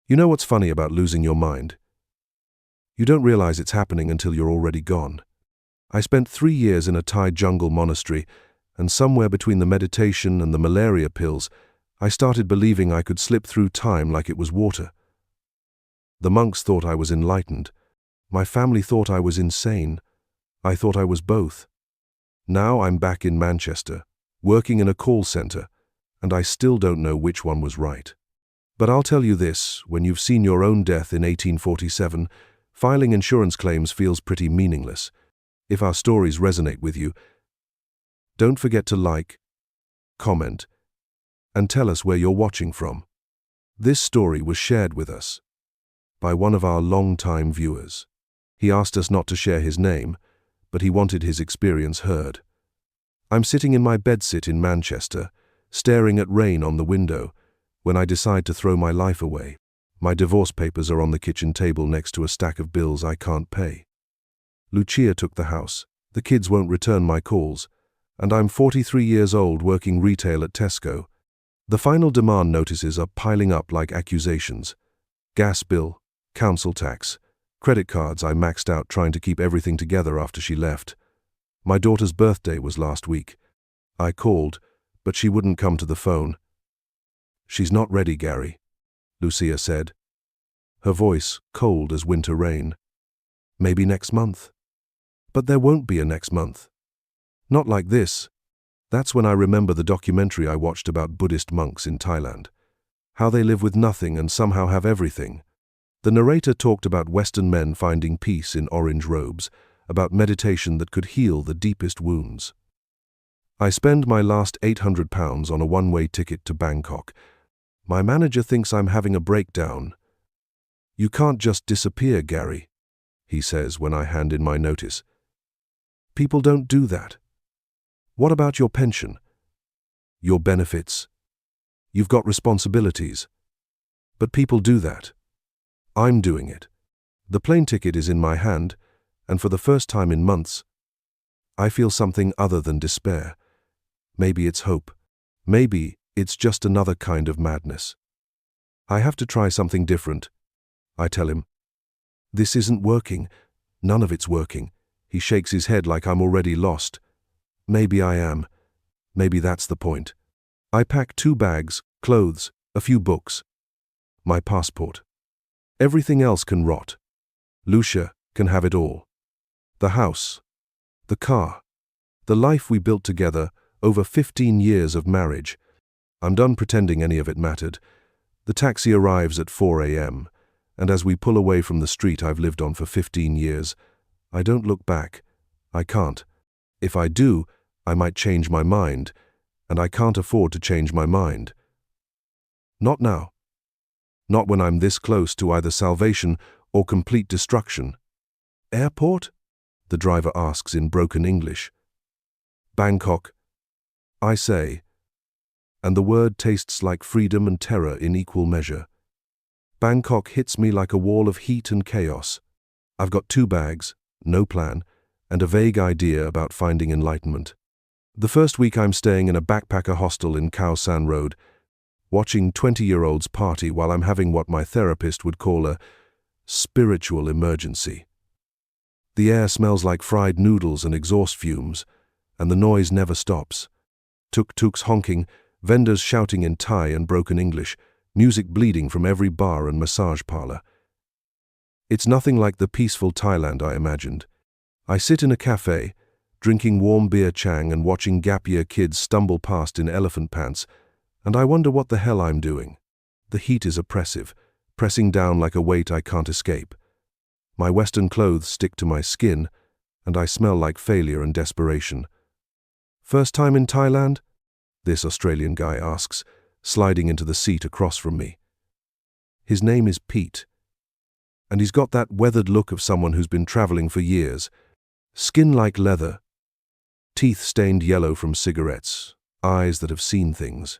You know what's funny about losing your mind? You don't realize it's happening until you're already gone. I spent 3 years in a Thai jungle monastery, and somewhere between the meditation and the malaria pills, I started believing I could slip through time like it was water. The monks thought I was enlightened. My family thought I was insane. I thought I was both. Now I'm back in Manchester, working in a call center, and I still don't know which one was right. But I'll tell you this, when you've seen your own death in 1847, filing insurance claims feels pretty meaningless. If our stories resonate with you, don't forget to like, comment, and tell us where you're watching from. This story was shared with us by one of our long-time viewers. He asked us not to share his name, but he wanted his experience heard. I'm sitting in my bedsit in Manchester, staring at rain on the window, when I decide to throw my life away. My divorce papers are on the kitchen table next to a stack of bills I can't pay. Lucia took the house. The kids won't return my calls, and I'm 43 years old working retail at Tesco. The final demand notices are piling up like accusations. Gas bill, council tax, credit cards I maxed out trying to keep everything together after she left. My daughter's birthday was last week. I called, but she wouldn't come to the phone. "She's not ready, Gary," Lucia said, her voice cold as winter rain. "Maybe next month." But there won't be a next month. Not like this. That's when I remember the documentary I watched about Buddhist monks in Thailand. How they live with nothing and somehow have everything. The narrator talked about Western men finding peace in orange robes, about meditation that could heal the deepest wounds. I spend my last £800 on a one-way ticket to Bangkok. My manager thinks I'm having a breakdown. "You can't just disappear, Gary," he says when I hand in my notice. "People don't do that. What about your pension? Your benefits? You've got responsibilities. But people do that. I'm doing it. The plane ticket is in my hand, and for the first time in months, I feel something other than despair. Maybe it's hope. Maybe it's just another kind of madness. I have to try something different," I tell him. "This isn't working. None of it's working." He shakes his head like I'm already lost. Maybe I am. Maybe that's the point. I pack 2 bags, clothes, a few books. My passport. Everything else can rot. Lucia can have it all. The house. The car. The life we built together over 15 years of marriage. I'm done pretending any of it mattered. The taxi arrives at 4 a.m., and as we pull away from the street I've lived on for 15 years, I don't look back. I can't. If I do, I might change my mind, and I can't afford to change my mind. Not now. Not when I'm this close to either salvation or complete destruction. "Airport?" the driver asks in broken English. "Bangkok," I say, and the word tastes like freedom and terror in equal measure. Bangkok hits me like a wall of heat and chaos. I've got 2 bags, no plan, and a vague idea about finding enlightenment. The first week I'm staying in a backpacker hostel in Khao San Road, watching 20-year-olds party while I'm having what my therapist would call a spiritual emergency. The air smells like fried noodles and exhaust fumes, and the noise never stops. Tuk-tuks honking, vendors shouting in Thai and broken English, music bleeding from every bar and massage parlor. It's nothing like the peaceful Thailand I imagined. I sit in a cafe, drinking warm beer chang and watching gap-year kids stumble past in elephant pants, and I wonder what the hell I'm doing. The heat is oppressive, pressing down like a weight I can't escape. My Western clothes stick to my skin, and I smell like failure and desperation. "First time in Thailand?" this Australian guy asks, sliding into the seat across from me. His name is Pete, and he's got that weathered look of someone who's been traveling for years. Skin like leather, teeth stained yellow from cigarettes, eyes that have seen things.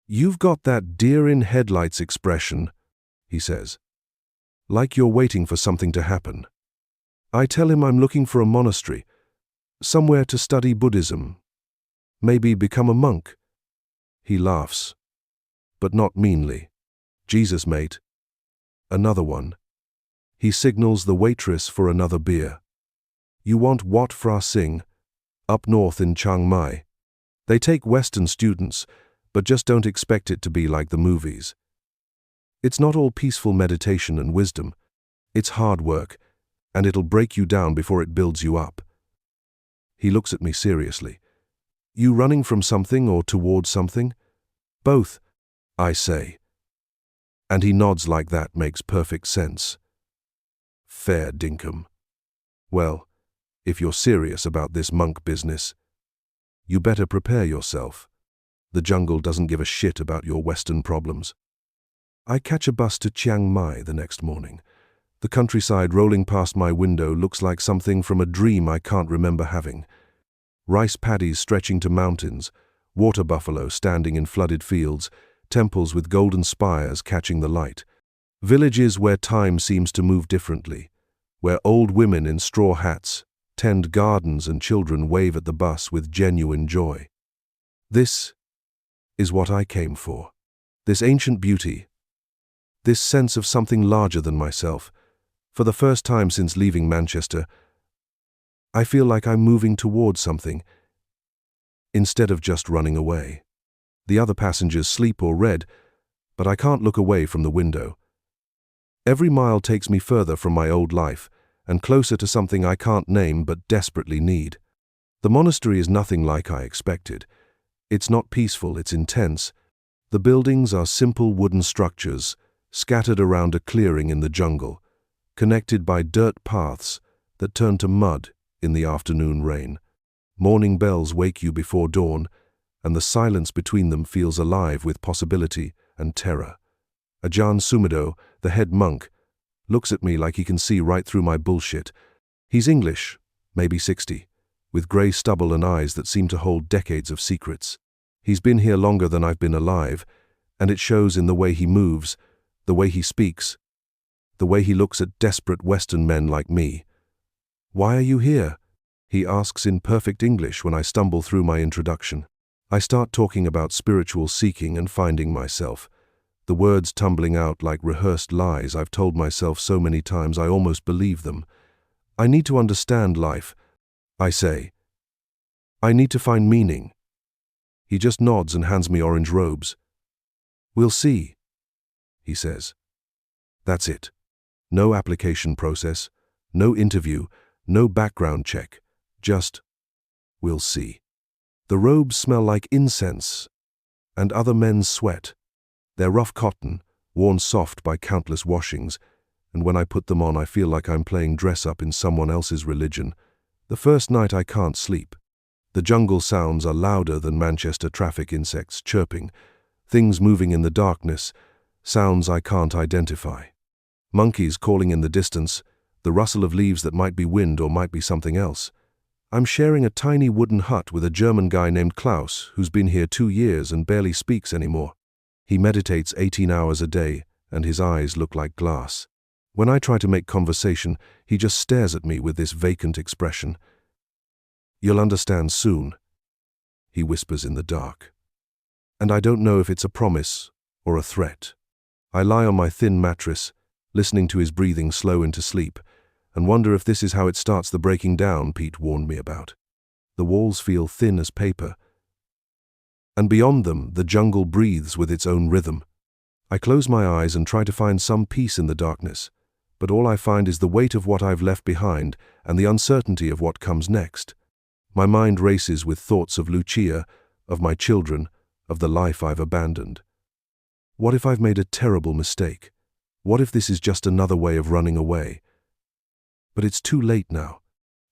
"You've got that deer-in-headlights expression," he says, "like you're waiting for something to happen." I tell him I'm looking for a monastery, somewhere to study Buddhism, maybe become a monk. He laughs, but not meanly. "Jesus, mate, Another one. He signals the waitress for another beer. You want Wat Phra Singh? Up north in Chiang Mai. They take Western students, but just don't expect it to be like the movies. It's not all peaceful meditation and wisdom. It's hard work, and it'll break you down before it builds you up. He looks at me seriously. You running from something or towards something? Both, I say. And he nods like that makes perfect sense. Fair dinkum. Well, if you're serious about this monk business, you better prepare yourself. The jungle doesn't give a shit about your Western problems. I catch a bus to Chiang Mai the next morning. The countryside rolling past my window looks like something from a dream I can't remember having. Rice paddies stretching to mountains, water buffalo standing in flooded fields, temples with golden spires catching the light. Villages where time seems to move differently, where old women in straw hats tend gardens and children wave at the bus with genuine joy. This is what I came for. This ancient beauty, this sense of something larger than myself. For the first time since leaving Manchester, I feel like I'm moving towards something, instead of just running away. The other passengers sleep or read, but I can't look away from the window. Every mile takes me further from my old life, and closer to something I can't name but desperately need. The monastery is nothing like I expected. It's not peaceful, it's intense. The buildings are simple wooden structures, scattered around a clearing in the jungle, connected by dirt paths that turn to mud in the afternoon rain. Morning bells wake you before dawn, and the silence between them feels alive with possibility and terror. Ajahn Sumedho, the head monk, looks at me like he can see right through my bullshit. He's English, maybe 60, with grey stubble and eyes that seem to hold decades of secrets. He's been here longer than I've been alive, and it shows in the way he moves, the way he speaks, the way he looks at desperate Western men like me. Why are you here? He asks in perfect English when I stumble through my introduction. I start talking about spiritual seeking and finding myself, the words tumbling out like rehearsed lies I've told myself so many times I almost believe them. I need to understand life, I say. I need to find meaning. He just nods and hands me orange robes. We'll see, he says. That's it. No application process, no interview, no background check. Just, we'll see. The robes smell like incense and other men's sweat. They're rough cotton, worn soft by countless washings, and when I put them on I feel like I'm playing dress-up in someone else's religion. The first night I can't sleep. The jungle sounds are louder than Manchester traffic, insects chirping, things moving in the darkness, sounds I can't identify. Monkeys calling in the distance, the rustle of leaves that might be wind or might be something else. I'm sharing a tiny wooden hut with a German guy named Klaus, who's been here 2 years and barely speaks anymore. He meditates 18 hours a day, and his eyes look like glass. When I try to make conversation, he just stares at me with this vacant expression. You'll understand soon, he whispers in the dark. And I don't know if it's a promise or a threat. I lie on my thin mattress, listening to his breathing slow into sleep, and wonder if this is how it starts the breaking down Pete warned me about. The walls feel thin as paper, and beyond them the jungle breathes with its own rhythm. I close my eyes and try to find some peace in the darkness, but all I find is the weight of what I've left behind and the uncertainty of what comes next. My mind races with thoughts of Lucia, of my children, of the life I've abandoned. What if I've made a terrible mistake? What if this is just another way of running away? But it's too late now.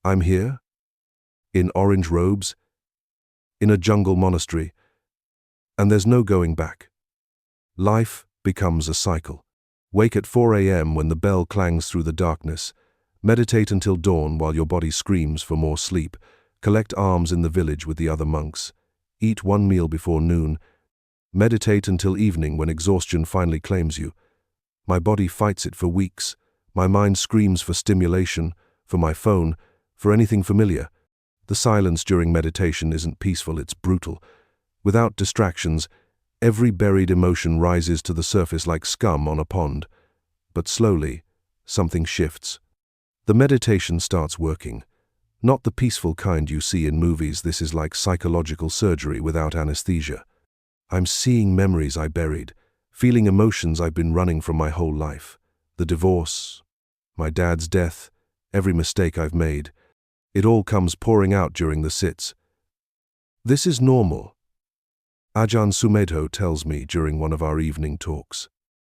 I'm here, in orange robes, in a jungle monastery, and there's no going back. Life becomes a cycle. Wake at 4 a.m. when the bell clangs through the darkness. Meditate until dawn while your body screams for more sleep. Collect alms in the village with the other monks. Eat 1 meal before noon. Meditate until evening when exhaustion finally claims you. My body fights it for weeks. My mind screams for stimulation, for my phone, for anything familiar. The silence during meditation isn't peaceful, it's brutal. Without distractions, every buried emotion rises to the surface like scum on a pond. But slowly, something shifts. The meditation starts working. Not the peaceful kind you see in movies. This is like psychological surgery without anesthesia. I'm seeing memories I buried, feeling emotions I've been running from my whole life. The divorce, my dad's death, every mistake I've made. It all comes pouring out during the sits. This is normal, Ajahn Sumedho tells me during one of our evening talks.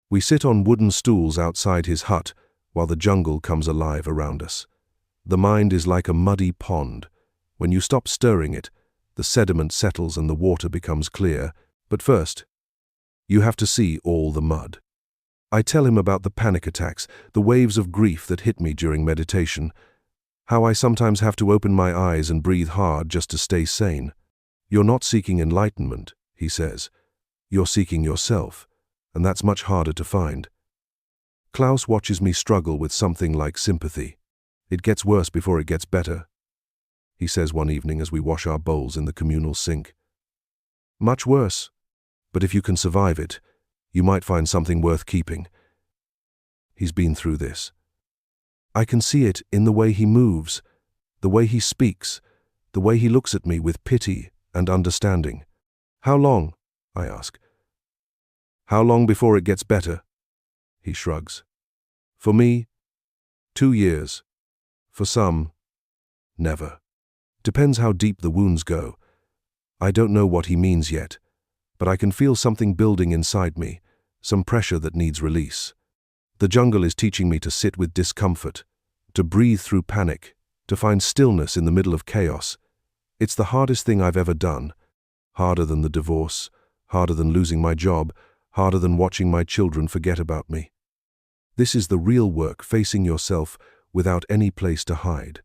We sit on wooden stools outside his hut while the jungle comes alive around us. The mind is like a muddy pond. When you stop stirring it, the sediment settles and the water becomes clear. But first, you have to see all the mud. I tell him about the panic attacks, the waves of grief that hit me during meditation, how I sometimes have to open my eyes and breathe hard just to stay sane. You're not seeking enlightenment, he says. You're seeking yourself, and that's much harder to find. Klaus watches me struggle with something like sympathy. It gets worse before it gets better, he says one evening as we wash our bowls in the communal sink. Much worse, but if you can survive it, you might find something worth keeping. He's been through this. I can see it in the way he moves, the way he speaks, the way he looks at me with pity and understanding. How long? I ask. How long before it gets better? He shrugs. For me, 2 years. For some, never. Depends how deep the wounds go. I don't know what he means yet, but I can feel something building inside me, some pressure that needs release. The jungle is teaching me to sit with discomfort, to breathe through panic, to find stillness in the middle of chaos. It's the hardest thing I've ever done. Harder than the divorce, harder than losing my job, harder than watching my children forget about me. This is the real work, facing yourself without any place to hide.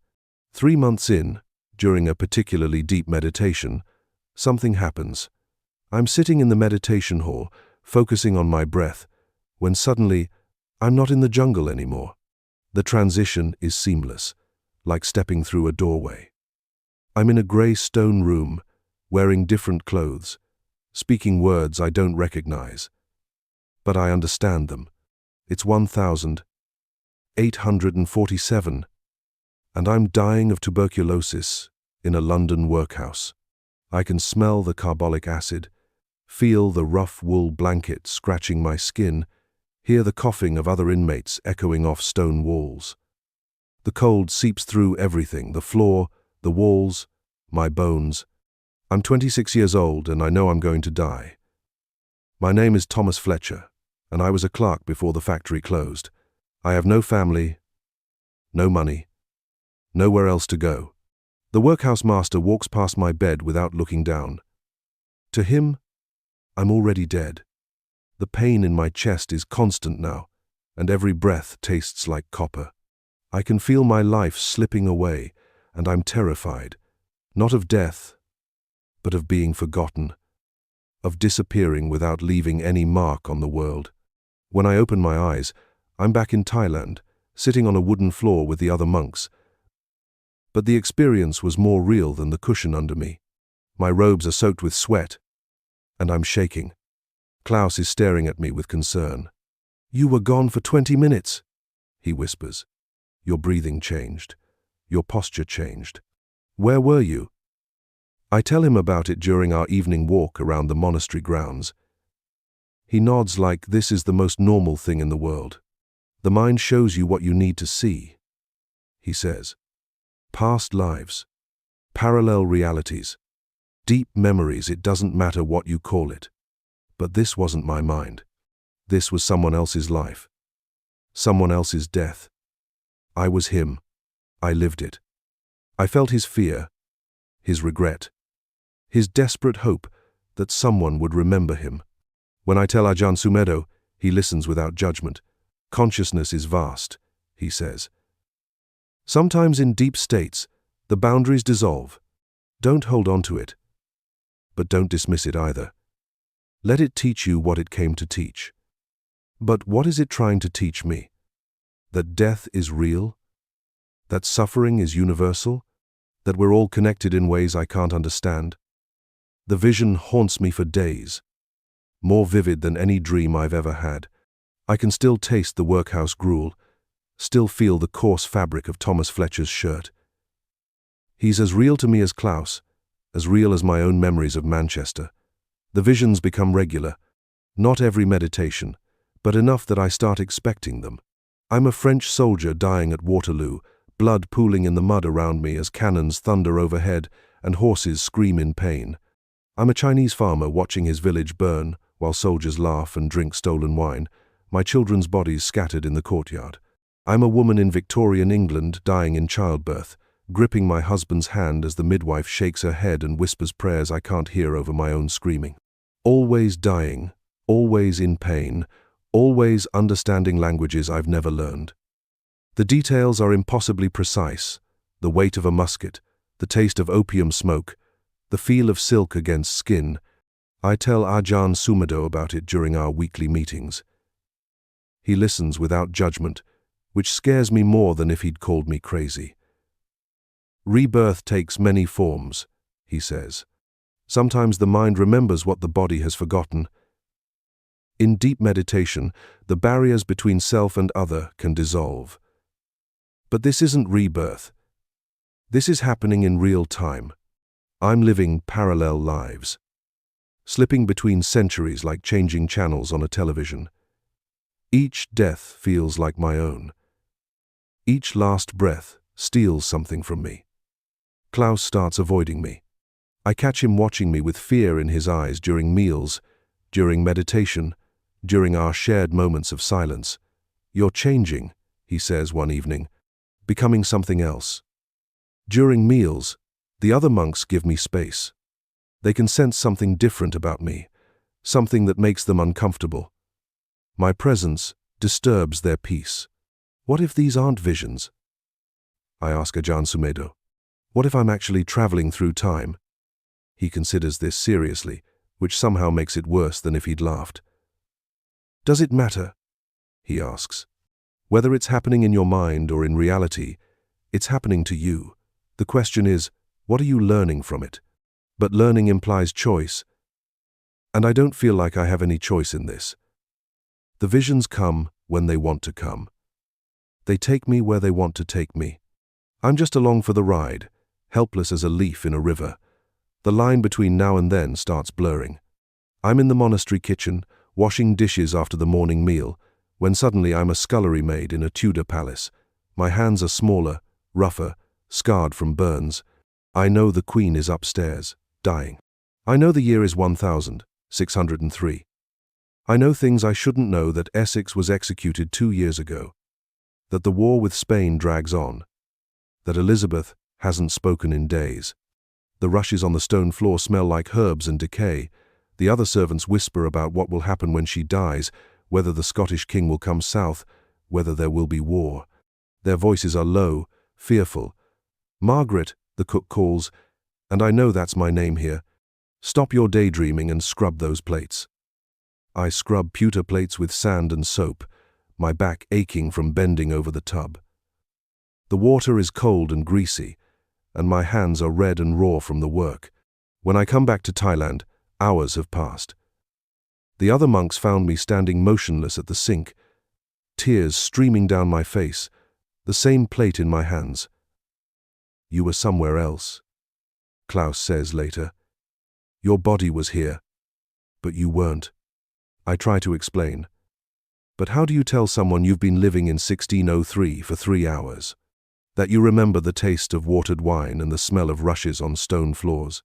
3 months in, during a particularly deep meditation, something happens. I'm sitting in the meditation hall, focusing on my breath, when suddenly, I'm not in the jungle anymore. The transition is seamless, like stepping through a doorway. I'm in a grey stone room, wearing different clothes, speaking words I don't recognize. But I understand them. It's 1847, and I'm dying of tuberculosis in a London workhouse. I can smell the carbolic acid, feel the rough wool blanket scratching my skin, hear the coughing of other inmates echoing off stone walls. The cold seeps through everything, the floor, the walls, my bones. I'm 26 years old and I know I'm going to die. My name is Thomas Fletcher, and I was a clerk before the factory closed. I have no family, no money, nowhere else to go. The workhouse master walks past my bed without looking down. To him, I'm already dead. The pain in my chest is constant now, and every breath tastes like copper. I can feel my life slipping away, and I'm terrified, not of death, but of being forgotten, of disappearing without leaving any mark on the world. When I open my eyes, I'm back in Thailand, sitting on a wooden floor with the other monks. But the experience was more real than the cushion under me. My robes are soaked with sweat, and I'm shaking. Klaus is staring at me with concern. You were gone for 20 minutes, he whispers. Your breathing changed. Your posture changed. Where were you? I tell him about it during our evening walk around the monastery grounds. He nods like this is the most normal thing in the world. The mind shows you what you need to see, he says. Past lives, parallel realities, deep memories, it doesn't matter what you call it. But this wasn't my mind. This was someone else's life, someone else's death. I was him. I lived it. I felt his fear, his regret, his desperate hope that someone would remember him. When I tell Ajahn Sumedho, he listens without judgment. Consciousness is vast, he says. Sometimes in deep states, the boundaries dissolve. Don't hold on to it, but don't dismiss it either. Let it teach you what it came to teach. But what is it trying to teach me? That death is real? That suffering is universal? That we're all connected in ways I can't understand? The vision haunts me for days, more vivid than any dream I've ever had. I can still taste the workhouse gruel, still feel the coarse fabric of Thomas Fletcher's shirt. He's as real to me as Klaus, as real as my own memories of Manchester. The visions become regular, not every meditation, but enough that I start expecting them. I'm a French soldier dying at Waterloo, blood pooling in the mud around me as cannons thunder overhead and horses scream in pain. I'm a Chinese farmer watching his village burn while soldiers laugh and drink stolen wine, my children's bodies scattered in the courtyard. I'm a woman in Victorian England dying in childbirth, gripping my husband's hand as the midwife shakes her head and whispers prayers I can't hear over my own screaming. Always dying, always in pain, always understanding languages I've never learned. The details are impossibly precise: the weight of a musket, the taste of opium smoke, the feel of silk against skin. I tell Ajahn Sumedho about it during our weekly meetings. He listens without judgment, which scares me more than if he'd called me crazy. Rebirth takes many forms, he says. Sometimes the mind remembers what the body has forgotten. In deep meditation, the barriers between self and other can dissolve. But this isn't rebirth. This is happening in real time. I'm living parallel lives, slipping between centuries like changing channels on a television. Each death feels like my own. Each last breath steals something from me. Klaus starts avoiding me. I catch him watching me with fear in his eyes during meals, during meditation, during our shared moments of silence. You're changing, he says one evening, becoming something else. During meals, the other monks give me space. They can sense something different about me, something that makes them uncomfortable. My presence disturbs their peace. What if these aren't visions? I ask Ajahn Sumedho. What if I'm actually traveling through time? He considers this seriously, which somehow makes it worse than if he'd laughed. Does it matter? He asks. Whether it's happening in your mind or in reality, it's happening to you. The question is, what are you learning from it? But learning implies choice, and I don't feel like I have any choice in this. The visions come when they want to come. They take me where they want to take me. I'm just along for the ride, helpless as a leaf in a river. The line between now and then starts blurring. I'm in the monastery kitchen, washing dishes after the morning meal, when suddenly I'm a scullery maid in a Tudor palace. My hands are smaller, rougher, scarred from burns. I know the Queen is upstairs, dying. I know the year is 1603. I know things I shouldn't know, that Essex was executed 2 years ago, that the war with Spain drags on, that Elizabeth hasn't spoken in days. The rushes on the stone floor smell like herbs and decay. The other servants whisper about what will happen when she dies, whether the Scottish king will come south, whether there will be war. Their voices are low, fearful. Margaret, the cook calls, and I know that's my name here. Stop your daydreaming and scrub those plates. I scrub pewter plates with sand and soap, my back aching from bending over the tub. The water is cold and greasy, and my hands are red and raw from the work. When I come back to Thailand, hours have passed. The other monks found me standing motionless at the sink, tears streaming down my face, the same plate in my hands. You were somewhere else, Klaus says later. Your body was here, but you weren't. I try to explain. But how do you tell someone you've been living in 1603 for 3 hours? That you remember the taste of watered wine and the smell of rushes on stone floors?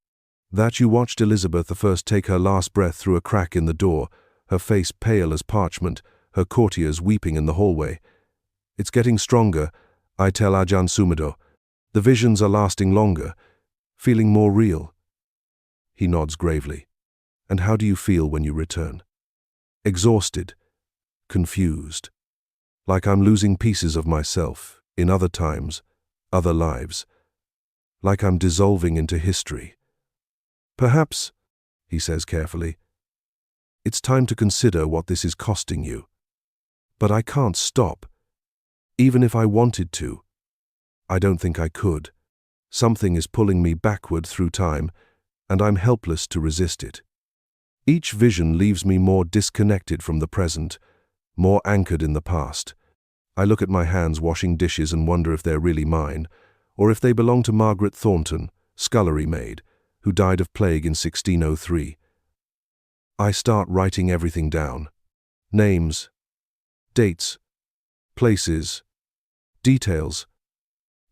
That you watched Elizabeth I take her last breath through a crack in the door, her face pale as parchment, her courtiers weeping in the hallway? It's getting stronger, I tell Ajahn Sumedho. The visions are lasting longer, feeling more real. He nods gravely. And how do you feel when you return? Exhausted, confused, like I'm losing pieces of myself, in other times, other lives, like I'm dissolving into history. Perhaps, he says carefully, it's time to consider what this is costing you. But I can't stop. Even if I wanted to, I don't think I could. Something is pulling me backward through time, and I'm helpless to resist it. Each vision leaves me more disconnected from the present, more anchored in the past. I look at my hands washing dishes and wonder if they're really mine, or if they belong to Margaret Thornton, scullery maid, who died of plague in 1603. I start writing everything down. Names, dates, places, details.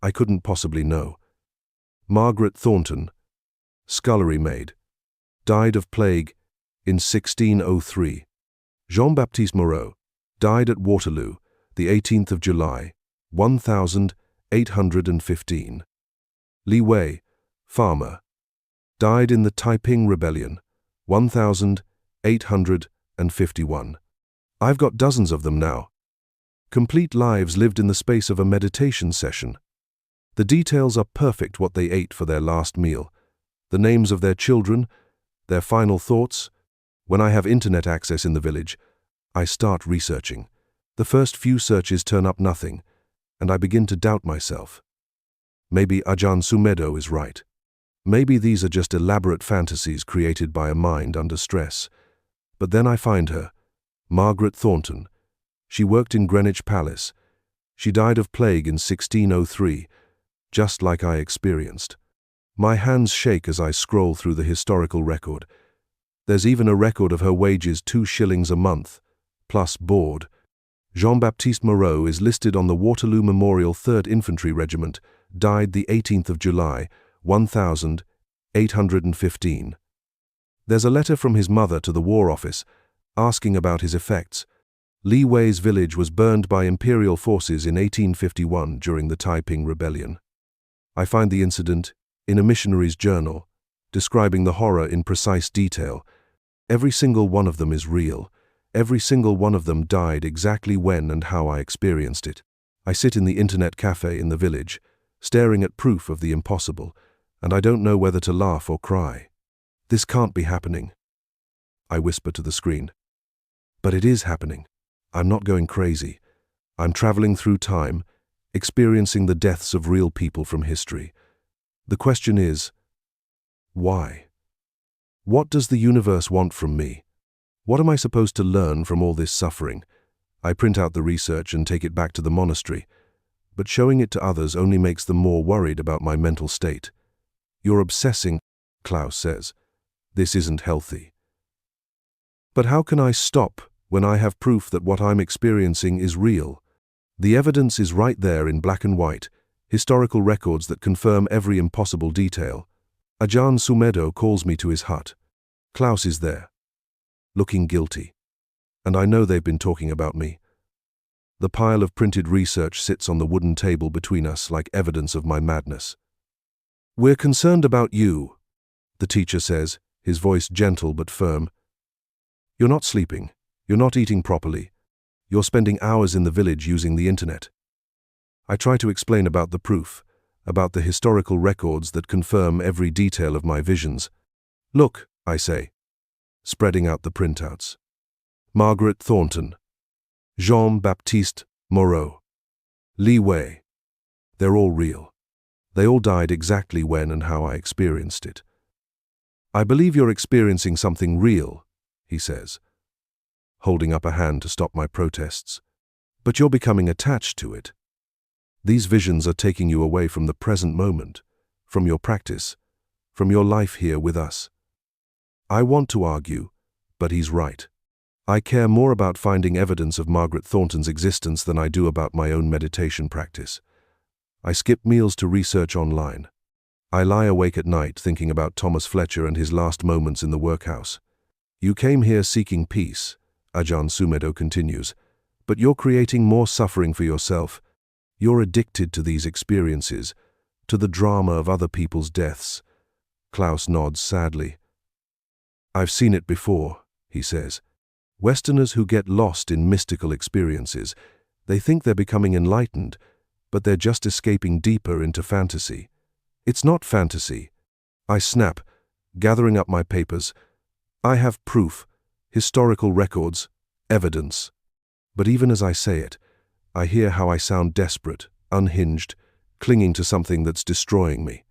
I couldn't possibly know. Margaret Thornton, scullery maid, died of plague in 1603. Jean-Baptiste Moreau died at Waterloo, the 18th of July, 1815. Li Wei, farmer, died in the Taiping Rebellion, 1851. I've got dozens of them now. Complete lives lived in the space of a meditation session. The details are perfect: what they ate for their last meal, the names of their children, their final thoughts. When I have internet access in the village, I start researching. The first few searches turn up nothing, and I begin to doubt myself. Maybe Ajahn Sumedho is right. Maybe these are just elaborate fantasies created by a mind under stress. But then I find her, Margaret Thornton. She worked in Greenwich Palace. She died of plague in 1603, just like I experienced. My hands shake as I scroll through the historical record. There's even a record of her wages, 2 shillings a month, plus board. Jean-Baptiste Moreau is listed on the Waterloo Memorial 3rd Infantry Regiment, died the 18th of July, 1815. There's a letter from his mother to the War Office, asking about his effects. Li Wei's village was burned by imperial forces in 1851 during the Taiping Rebellion. I find the incident in a missionary's journal, describing the horror in precise detail. Every single one of them is real. Every single one of them died exactly when and how I experienced it. I sit in the internet cafe in the village, staring at proof of the impossible, and I don't know whether to laugh or cry. This can't be happening. I whisper to the screen. But it is happening. I'm not going crazy. I'm traveling through time, experiencing the deaths of real people from history. The question is, why? What does the universe want from me? What am I supposed to learn from all this suffering? I print out the research and take it back to the monastery, but showing it to others only makes them more worried about my mental state. You're obsessing, Klaus says. This isn't healthy. But how can I stop when I have proof that what I'm experiencing is real? The evidence is right there in black and white, historical records that confirm every impossible detail. Ajahn Sumedho calls me to his hut. Klaus is there, looking guilty, and I know they've been talking about me. The pile of printed research sits on the wooden table between us like evidence of my madness. "We're concerned about you," the teacher says, his voice gentle but firm. "You're not sleeping. You're not eating properly. You're spending hours in the village using the internet." I try to explain about the proof, about the historical records that confirm every detail of my visions. "Look," I say, spreading out the printouts. Margaret Thornton, Jean-Baptiste Moreau, Li Wei. They're all real. They all died exactly when and how I experienced it. "I believe you're experiencing something real," he says, holding up a hand to stop my protests. "But you're becoming attached to it. These visions are taking you away from the present moment, from your practice, from your life here with us." I want to argue, but he's right. I care more about finding evidence of Margaret Thornton's existence than I do about my own meditation practice. I skip meals to research online. I lie awake at night thinking about Thomas Fletcher and his last moments in the workhouse. "You came here seeking peace," Ajahn Sumedho continues, "but you're creating more suffering for yourself. You're addicted to these experiences, to the drama of other people's deaths." Klaus nods sadly. "I've seen it before," he says. "Westerners who get lost in mystical experiences, they think they're becoming enlightened, but they're just escaping deeper into fantasy. It's not fantasy." I snap, gathering up my papers. I have proof, historical records, evidence. But even as I say it, I hear how I sound desperate, unhinged, clinging to something that's destroying me.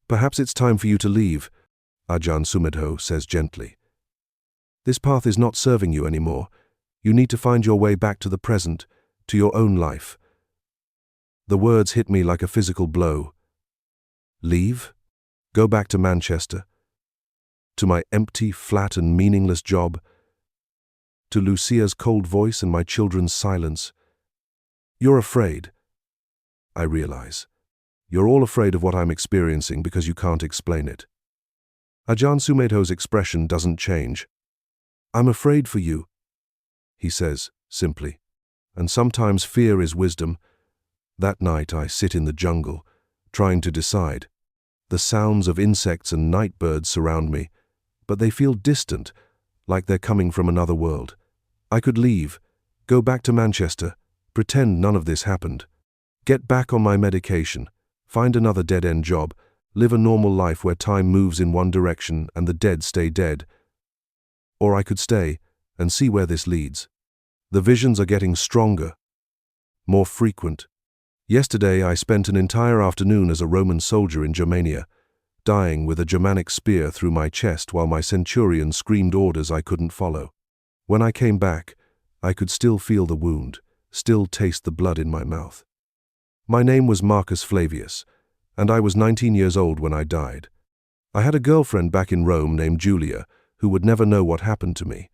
"Perhaps it's time for you to leave," Ajahn Sumedho says gently. "This path is not serving you anymore. You need to find your way back to the present, to your own life. The words hit me like a physical blow. Leave? Go back to Manchester? To my empty, flat and meaningless job? To Lucia's cold voice and my children's silence? You're afraid. I realize. You're all afraid of what I'm experiencing because you can't explain it. Ajahn Sumedho's expression doesn't change. I'm afraid for you, he says, simply. And sometimes fear is wisdom. That night I sit in the jungle, trying to decide. The sounds of insects and night birds surround me, but they feel distant, like they're coming from another world. I could leave, go back to Manchester, pretend none of this happened. Get back on my medication, find another dead-end job, live a normal life where time moves in one direction and the dead stay dead. Or I could stay and see where this leads. The visions are getting stronger, more frequent. Yesterday I spent an entire afternoon as a Roman soldier in Germania, dying with a Germanic spear through my chest while my centurion screamed orders I couldn't follow. When I came back, I could still feel the wound, still taste the blood in my mouth. My name was Marcus Flavius, and I was 19 years old when I died. I had a girlfriend back in Rome named Julia, who would never know what happened to me.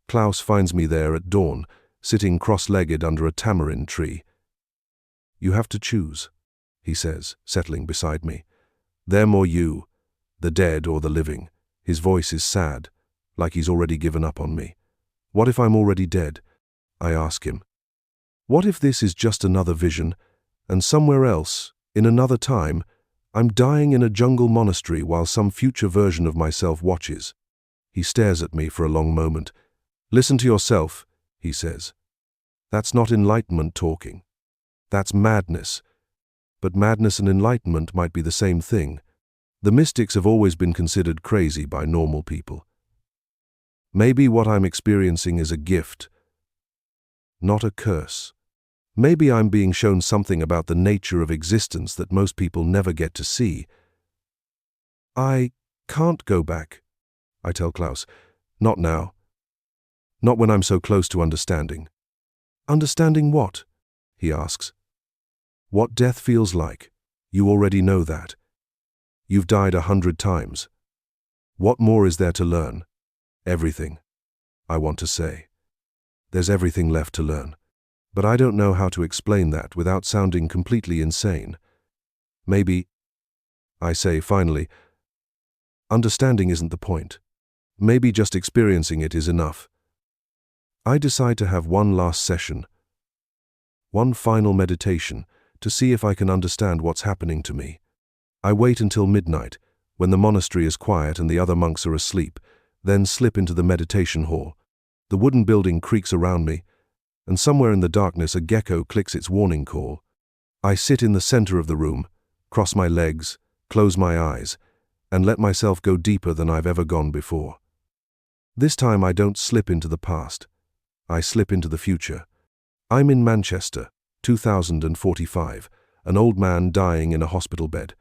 Klaus finds me there at dawn, sitting cross-legged under a tamarind tree. You have to choose, he says, settling beside me. Them or you, the dead or the living. His voice is sad, like he's already given up on me. What if I'm already dead? I ask him. What if this is just another vision, and somewhere else, in another time, I'm dying in a jungle monastery while some future version of myself watches? He stares at me for a long moment. Listen to yourself, he says. That's not enlightenment talking. That's madness. But madness and enlightenment might be the same thing. The mystics have always been considered crazy by normal people. Maybe what I'm experiencing is a gift, not a curse. Maybe I'm being shown something about the nature of existence that most people never get to see. I can't go back, I tell Klaus. Not now. Not when I'm so close to understanding. Understanding what? He asks. What death feels like. You already know that. You've died 100 times. What more is there to learn? Everything, I want to say. There's everything left to learn. But I don't know how to explain that without sounding completely insane. Maybe, I say finally, understanding isn't the point. Maybe just experiencing it is enough. I decide to have one last session, one final meditation, to see if I can understand what's happening to me. I wait until midnight, when the monastery is quiet and the other monks are asleep, then slip into the meditation hall. The wooden building creaks around me, and somewhere in the darkness a gecko clicks its warning call. I sit in the center of the room, cross my legs, close my eyes, and let myself go deeper than I've ever gone before. This time I don't slip into the past. I slip into the future. I'm in Manchester, 2045, an old man dying in a hospital bed.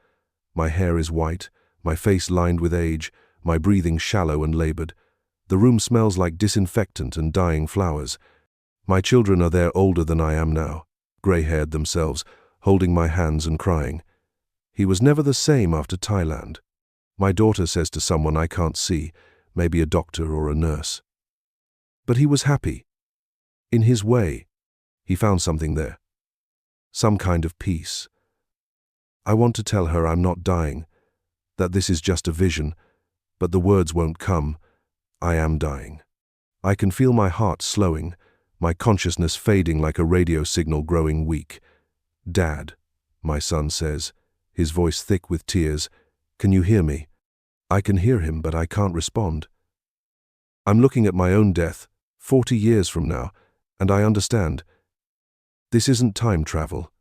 My hair is white, my face lined with age, my breathing shallow and labored. The room smells like disinfectant and dying flowers. My children are there older than I am now, grey-haired themselves, holding my hands and crying. He was never the same after Thailand. My daughter says to someone I can't see, maybe a doctor or a nurse. But he was happy. In his way, he found something there. Some kind of peace. I want to tell her I'm not dying, that this is just a vision, but the words won't come. I am dying. I can feel my heart slowing, my consciousness fading like a radio signal growing weak. Dad, my son says, his voice thick with tears, can you hear me? I can hear him, but I can't respond. I'm looking at my own death, 40 years from now, and I understand. This isn't time travel.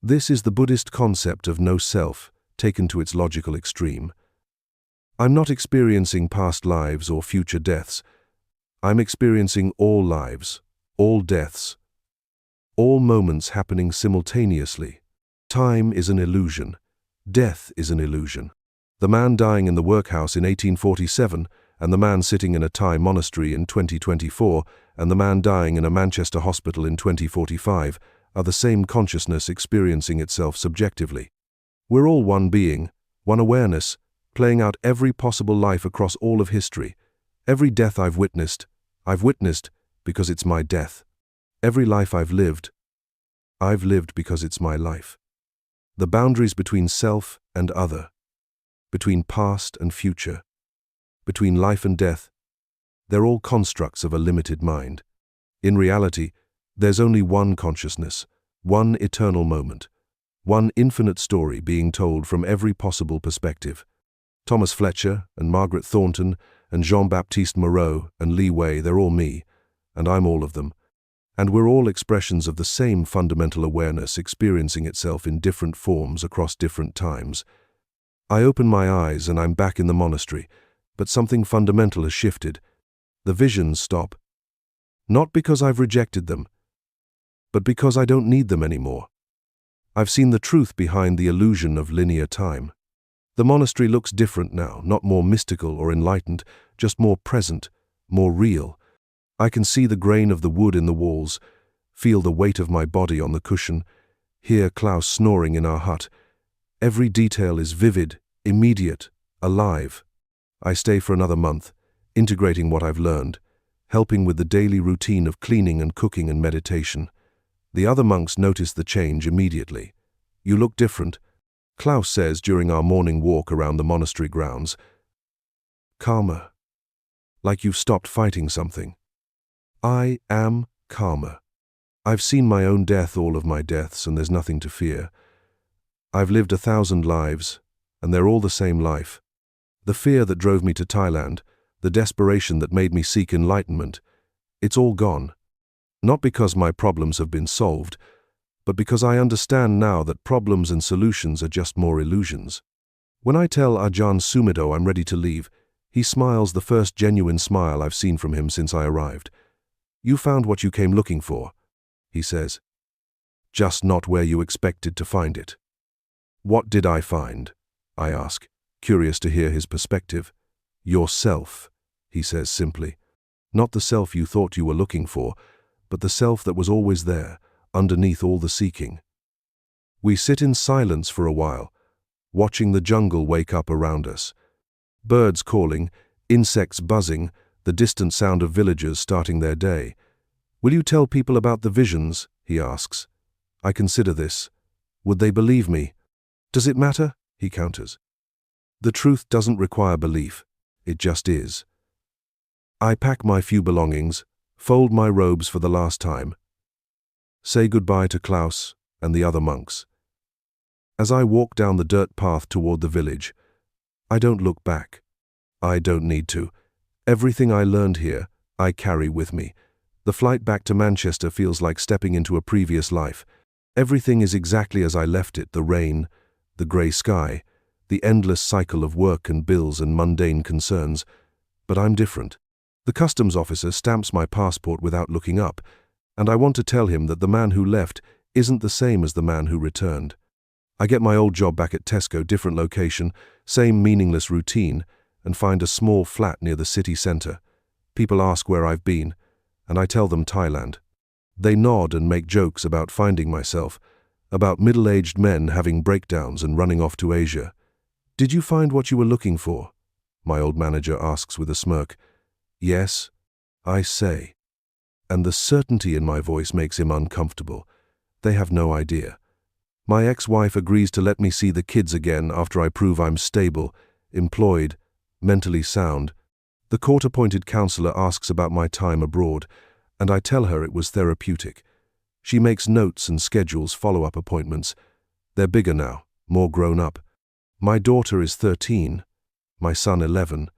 This is the Buddhist concept of no self, taken to its logical extreme. I'm not experiencing past lives or future deaths. I'm experiencing all lives, all deaths, all moments happening simultaneously. Time is an illusion. Death is an illusion. The man dying in the workhouse in 1847 and the man sitting in a Thai monastery in 2024 and the man dying in a Manchester hospital in 2045 are the same consciousness experiencing itself subjectively. We're all one being, one awareness, playing out every possible life across all of history. Every death I've witnessed because it's my death. Every life I've lived because it's my life. The boundaries between self and other, between past and future, between life and death, they're all constructs of a limited mind. In reality, there's only one consciousness, one eternal moment, one infinite story being told from every possible perspective. Thomas Fletcher and Margaret Thornton and Jean-Baptiste Moreau and Li Wei, they're all me, and I'm all of them. And we're all expressions of the same fundamental awareness experiencing itself in different forms across different times. I open my eyes and I'm back in the monastery, but something fundamental has shifted. The visions stop. Not because I've rejected them, but because I don't need them anymore. I've seen the truth behind the illusion of linear time. The monastery looks different now, not more mystical or enlightened, just more present, more real. I can see the grain of the wood in the walls, feel the weight of my body on the cushion, hear Klaus snoring in our hut. Every detail is vivid, immediate, alive. I stay for another month, integrating what I've learned, helping with the daily routine of cleaning and cooking and meditation. The other monks notice the change immediately. "You look different," Klaus says during our morning walk around the monastery grounds. "Calmer. Like you've stopped fighting something." I am calmer. I've seen my own death, all of my deaths, and there's nothing to fear. I've lived 1,000 lives, and they're all the same life. The fear that drove me to Thailand, the desperation that made me seek enlightenment, it's all gone. Not because my problems have been solved, but because I understand now that problems and solutions are just more illusions. When I tell Ajahn Sumedho I'm ready to leave, he smiles, the first genuine smile I've seen from him since I arrived. "You found what you came looking for," he says. "Just not where you expected to find it." "What did I find?" I ask, curious to hear his perspective. "Yourself," he says simply. "Not the self you thought you were looking for, but the self that was always there, underneath all the seeking." We sit in silence for a while, watching the jungle wake up around us. Birds calling, insects buzzing, the distant sound of villagers starting their day. "Will you tell people about the visions?" he asks. I consider this. Would they believe me? "Does it matter?" he counters. The truth doesn't require belief. It just is. I pack my few belongings, fold my robes for the last time, say goodbye to Klaus and the other monks. As I walk down the dirt path toward the village, I don't look back. I don't need to. Everything I learned here, I carry with me. The flight back to Manchester feels like stepping into a previous life. Everything is exactly as I left it: the rain, the grey sky, the endless cycle of work and bills and mundane concerns. But I'm different. The customs officer stamps my passport without looking up, and I want to tell him that the man who left isn't the same as the man who returned. I get my old job back at Tesco, different location, same meaningless routine, and find a small flat near the city centre. People ask where I've been, and I tell them Thailand. They nod and make jokes about finding myself, about middle-aged men having breakdowns and running off to Asia. "Did you find what you were looking for?" my old manager asks with a smirk. "Yes," I say, and the certainty in my voice makes him uncomfortable. They have no idea. My ex-wife agrees to let me see the kids again after I prove I'm stable, employed, mentally sound. The court-appointed counselor asks about my time abroad, and I tell her it was therapeutic. She makes notes and schedules follow-up appointments. They're bigger now, more grown up. My daughter is 13, my son 11.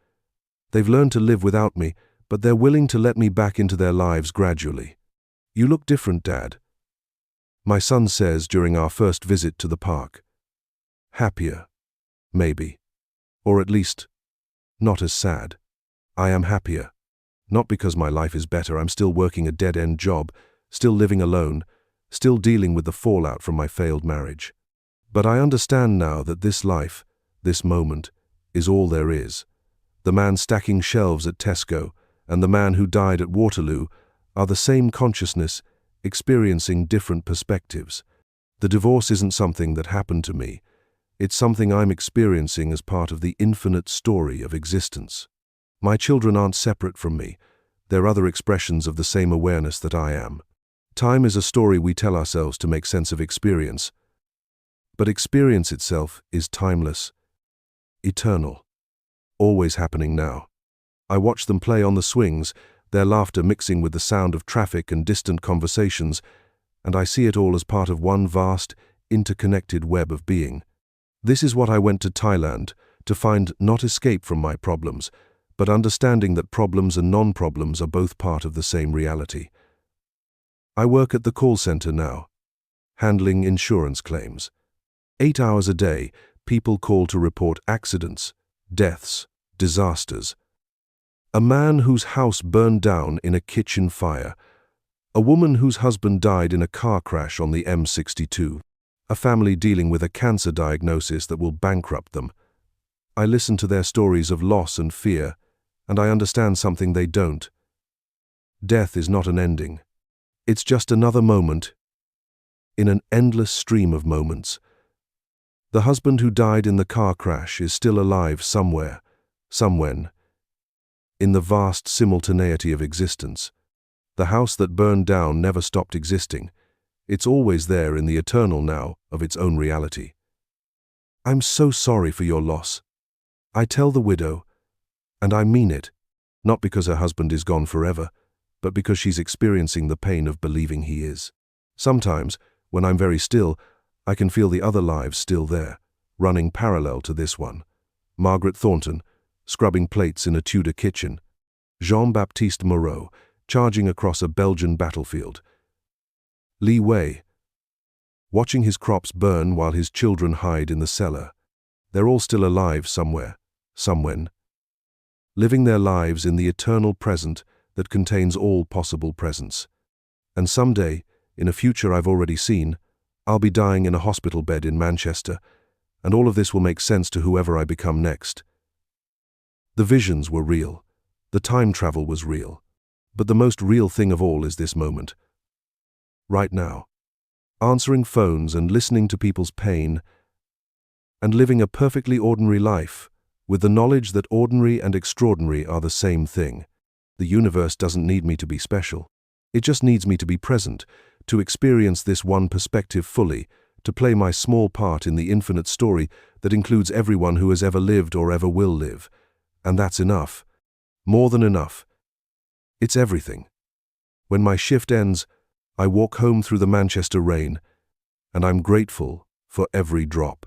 They've learned to live without me, but they're willing to let me back into their lives gradually. "You look different, Dad," my son says during our first visit to the park. Happier, maybe. Or at least, not as sad. I am happier. Not because my life is better. I'm still working a dead-end job, still living alone, still dealing with the fallout from my failed marriage. But I understand now that this life, this moment, is all there is. the man stacking shelves at Tesco, and the man who died at Waterloo are the same consciousness, experiencing different perspectives. The divorce isn't something that happened to me. It's something I'm experiencing as part of the infinite story of existence. My children aren't separate from me. They're other expressions of the same awareness that I am. Time is a story we tell ourselves to make sense of experience. But experience itself is timeless, eternal, always happening now. I watch them play on the swings, their laughter mixing with the sound of traffic and distant conversations, and I see it all as part of one vast, interconnected web of being. This is what I went to Thailand to find, not escape from my problems, but understanding that problems and non-problems are both part of the same reality. I work at the call center now, handling insurance claims. 8 hours a day, people call to report accidents, deaths, disasters. A man whose house burned down in a kitchen fire. A woman whose husband died in a car crash on the M62. A family dealing with a cancer diagnosis that will bankrupt them. I listen to their stories of loss and fear, and I understand something they don't. Death is not an ending. It's just another moment in an endless stream of moments. The husband who died in the car crash is still alive somewhere, somewhen, in the vast simultaneity of existence. The house that burned down never stopped existing. It's always there in the eternal now of its own reality. I'm so sorry for your loss. I tell the widow, and I mean it, not because her husband is gone forever, but because she's experiencing the pain of believing he is. Sometimes, when I'm very still, I can feel the other lives still there, running parallel to this one. Margaret Thornton, scrubbing plates in a Tudor kitchen. Jean-Baptiste Moreau, charging across a Belgian battlefield. Li Wei, watching his crops burn while his children hide in the cellar. They're all still alive somewhere, somewhen, living their lives in the eternal present that contains all possible presents. And someday, in a future I've already seen, I'll be dying in a hospital bed in Manchester, and all of this will make sense to whoever I become next. The visions were real. The time travel was real. But the most real thing of all is this moment. Right now. Answering phones and listening to people's pain, and living a perfectly ordinary life, with the knowledge that ordinary and extraordinary are the same thing. The universe doesn't need me to be special. It just needs me to be present, to experience this one perspective fully, to play my small part in the infinite story that includes everyone who has ever lived or ever will live. And that's enough. More than enough. It's everything. When my shift ends, I walk home through the Manchester rain, and I'm grateful for every drop.